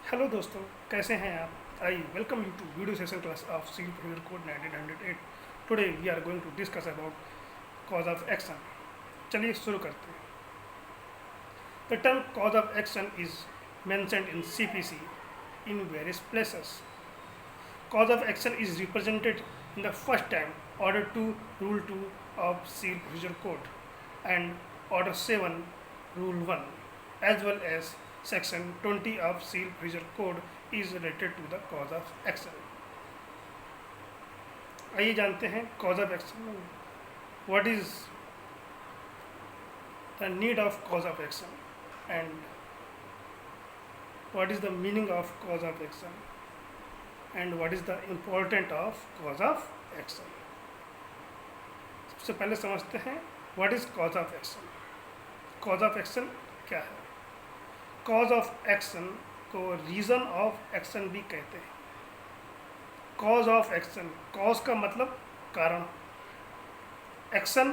Hello दोस्तों, कैसे हैं आप? I welcome you to video session class of civil procedure code 1908। Today we are going to discuss about cause of action. चलिए शुरू करते हैं। The term cause of action is mentioned in CPC in various places. Cause of action is represented in the first time Order 2 Rule 2 of Civil Procedure Code and Order 7 Rule 1 as well as Section 20 of Civil Procedure Code is related to the cause of action. आइए जानते हैं cause of action. What is the need of cause of action and what is the meaning of cause of action and what is the important of cause of action. सबसे पहले समझते हैं what is cause of action. cause of action क्या है? cause of action को reason of action भी कहते हैं. cause of action, cause का मतलब कारण, action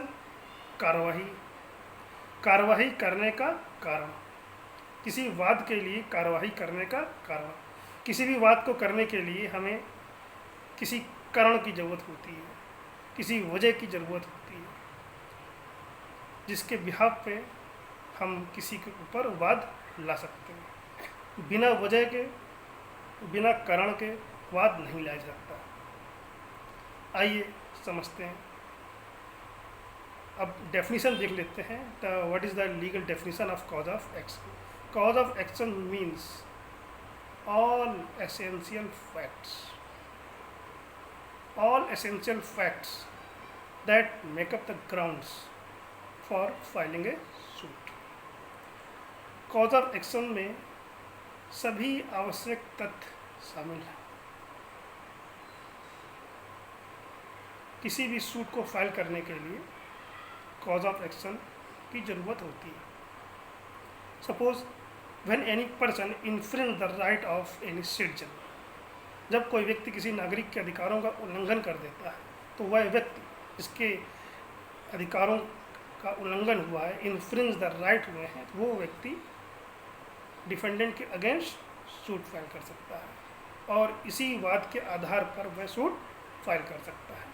कार्यवाही, कार्यवाही करने का कारण, किसी वाद के लिए कार्यवाही करने का कारण. किसी भी वाद को करने के लिए हमें किसी कारण की ज़रूरत होती है, किसी वजह की ज़रूरत होती है जिसके बिहाफ पे हम किसी के ऊपर वाद ला सकते हैं. बिना वजह के, बिना कारण के वाद नहीं लाया जाता. आइए समझते हैं. अब डेफिनेशन देख लेते हैं. What is the legal definition of cause of action. Cause of action means all essential facts that make up the grounds for filing a suit. Cause of action में सभी आवश्यक तथ्य शामिल हैं. किसी भी सूट को फाइल करने के लिए cause of action की ज़रूरत होती है. Suppose when any person infringe the right of any citizen, जब कोई व्यक्ति किसी नागरिक के अधिकारों का उल्लंघन कर देता है तो वह व्यक्ति जिसके अधिकारों का उल्लंघन हुआ है, इन्फ्रिंज द राइट हुए हैं, तो वो व्यक्ति डिफेंडेंट के अगेंस्ट सूट फाइल कर सकता है और इसी वाद के आधार पर वह सूट फाइल कर सकता है.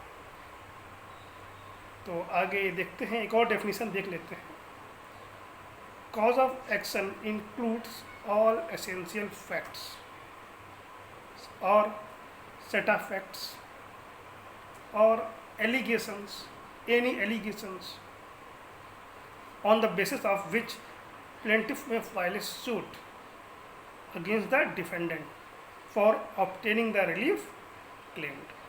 तो आगे देखते हैं, एक और डेफिनेशन देख लेते हैं. Cause of action includes all essential facts or set of facts or allegations, any allegations on the basis of which plaintiff may file a suit against the defendant for obtaining the relief claimed.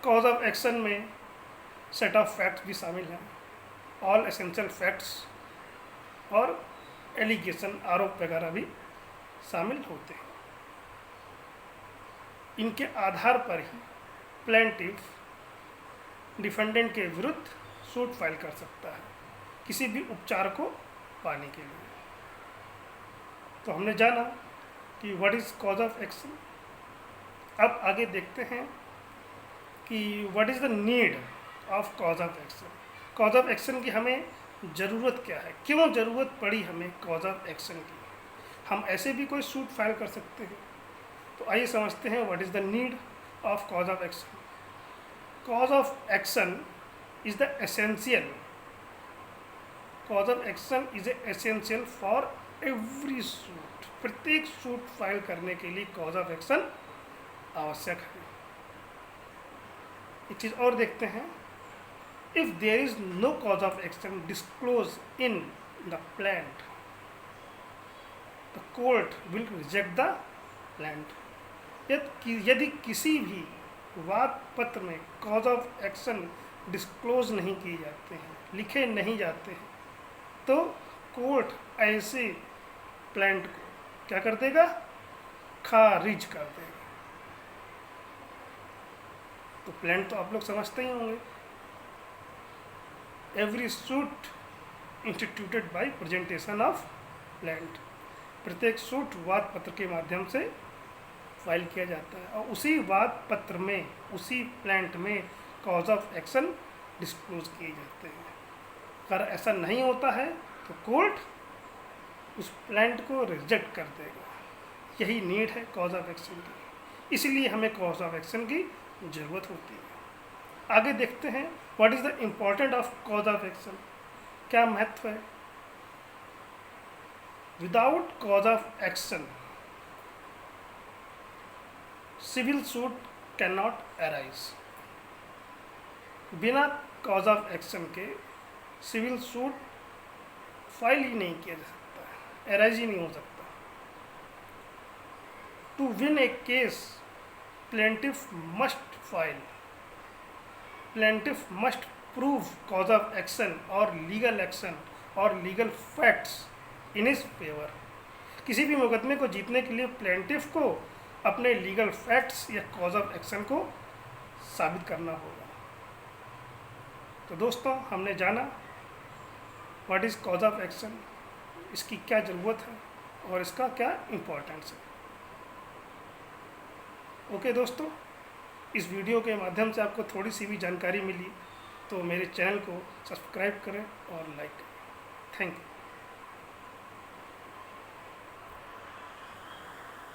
Cause of action में set of facts भी शामिल हैं. all essential facts और allegation, आरोप वगैरह भी शामिल होते हैं. इनके आधार पर ही प्लेंटिफ डिफेंडेंट के विरुद्ध सूट फाइल कर सकता है किसी भी उपचार को पाने के लिए. तो हमने जाना कि what is cause of action. अब आगे देखते हैं कि what is the need of cause of action. Cause of action की हमें ज़रूरत क्या है, क्यों ज़रूरत पड़ी हमें कॉज ऑफ एक्शन की. हम ऐसे भी कोई सूट फाइल कर सकते हैं. तो आइए समझते हैं what is the need of cause of action. Cause of action is the essential. Cause of action is essential for every suit. प्रत्येक सूट फाइल करने के लिए कॉज ऑफ एक्शन आवश्यक है. एक चीज़ और देखते हैं. If there is no cause of action disclosed in the plaint, the court will reject the plaint. यदि किसी भी वाद पत्र में cause of action डिस्क्लोज नहीं किए जाते हैं, लिखे नहीं जाते हैं, तो कोर्ट ऐसे प्लांट को क्या कर देगा? खारिज कर देगा. तो प्लांट तो आप लोग समझते ही होंगे. Every suit instituted by presentation of plaint. प्रत्येक सूट वाद पत्र के माध्यम से फाइल किया जाता है और उसी वाद पत्र में, उसी प्लांट में कॉज ऑफ एक्शन डिस्क्लोज किए जाते हैं. अगर ऐसा नहीं होता है तो कोर्ट उस प्लांट को रिजेक्ट कर देगा. यही नीड है कॉज ऑफ एक्शन की, इसलिए हमें कॉज ऑफ एक्शन की ज़रूरत होती है। आगे देखते हैं what is the important of cause of action, क्या महत्व है। Without cause of action civil suit can not arise. बिना कॉज ऑफ एक्शन के सिविल सूट फाइल ही नहीं किया जा सकता, अराइज ही नहीं हो सकता। To win a case plaintiff must file, plaintiff must prove cause of action और legal facts in his favour. किसी भी मुकदमे को जीतने के लिए प्लेंटिफ को अपने लीगल फैक्ट्स या कॉज ऑफ एक्शन को साबित करना होगा। तो दोस्तों, हमने जाना what is cause of action, इसकी क्या ज़रूरत है और इसका क्या इम्पोर्टेंस है। ओके दोस्तों, इस वीडियो के माध्यम से आपको थोड़ी सी भी जानकारी मिली तो मेरे चैनल को सब्सक्राइब करें और लाइक करें। Thank you.